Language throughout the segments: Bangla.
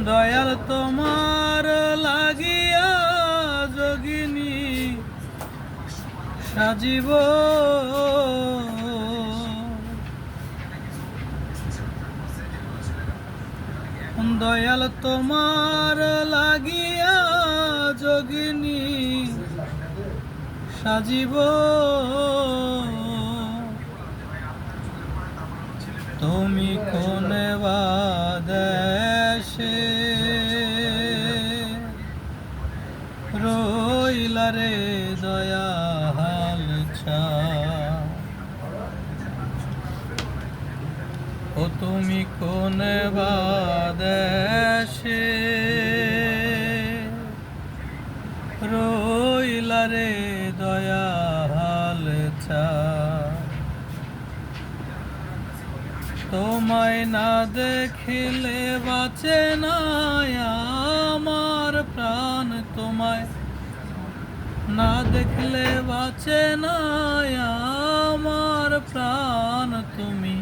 দয়াল তোমার লাগিয়া যোগিনী সাজিব দয়াল তোমার লাগিয়া যোগিনী সাজিব তুমি কোনে বা দেশে রইলা রে দয়াল ও তুমি কোনে বা দেশে রইলা রে দয়াল তোমায় না দেখিলে বাঁচে না আমার প্রাণ তোমায় না দেখলে বাঁচে না আমার প্রাণ তুমি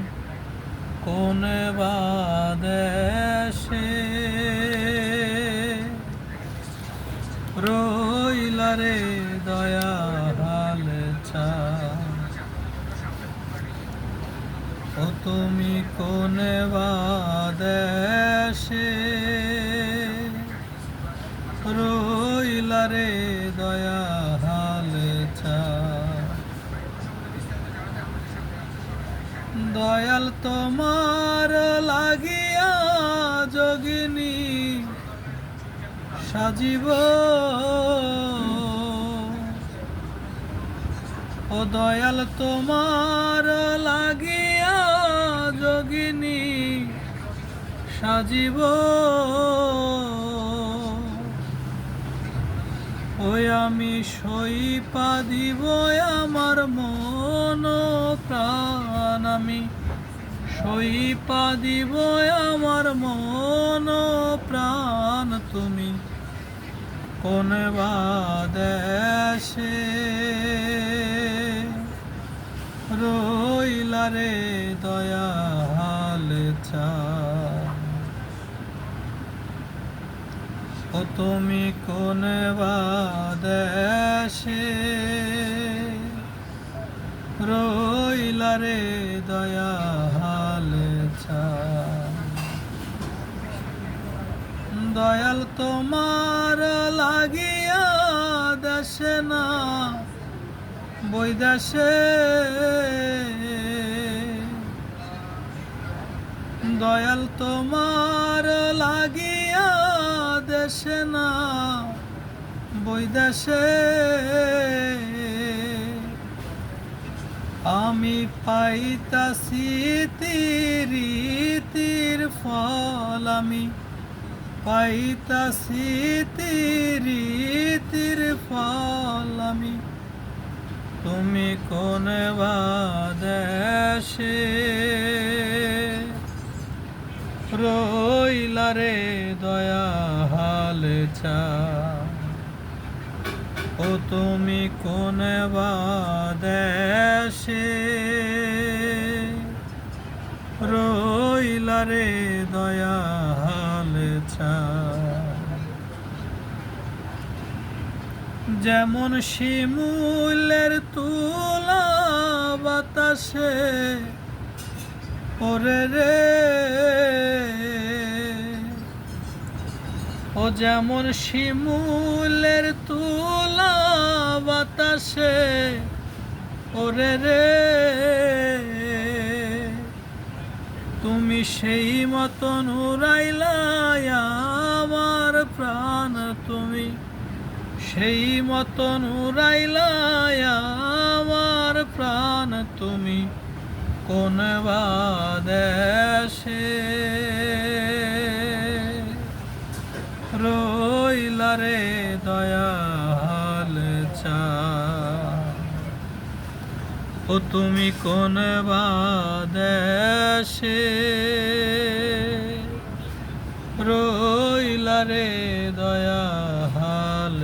কোনে বা দেশে রইলা রে দয়াল ও তুমি কোনে বা দেশে রইলা রে দয়াল দয়াল তোমার লাগিয়া যোগিনী সাজিব ও দয়াল তোমার লাগিয়া যোগিনী সাজিব ওই আমি সইপা দিব আমার মন প্রাণ আমি সইপা দিব আমার মন প্রাণ তুমি কোনে বা দেশে রইলা রে দয়াল ও তুমি কোনে বা দেশে রইলা রে দয়াল দয়াল তোমার লাগিয়া দেশে না বৈদেশে দয়াল তোমার লাগিয়া দেশে না বৈদেশে আমি পাইতাছি তীর ফল আমি পাইতাছি তীর ফল আমি তুমি কোনে বা দেশে রইলা রে দয়াল ও তুমি কোনে বা দেশে রইলা রে দয়াল যেমন শিমুলের তুলা বাতাসে ওরে রে ও যেমন শিমুলের তুলা বাতাসে ওরে রে তুমি সেই মতন উড়াইলা আমার প্রাণ তুমি সেই মতন উড়াইলা আমার প্রাণ তুমি কোনে বা দেশে রইলা রে দয়াল ও তুমি কোনে বা দেশে রইলা রে দয়াল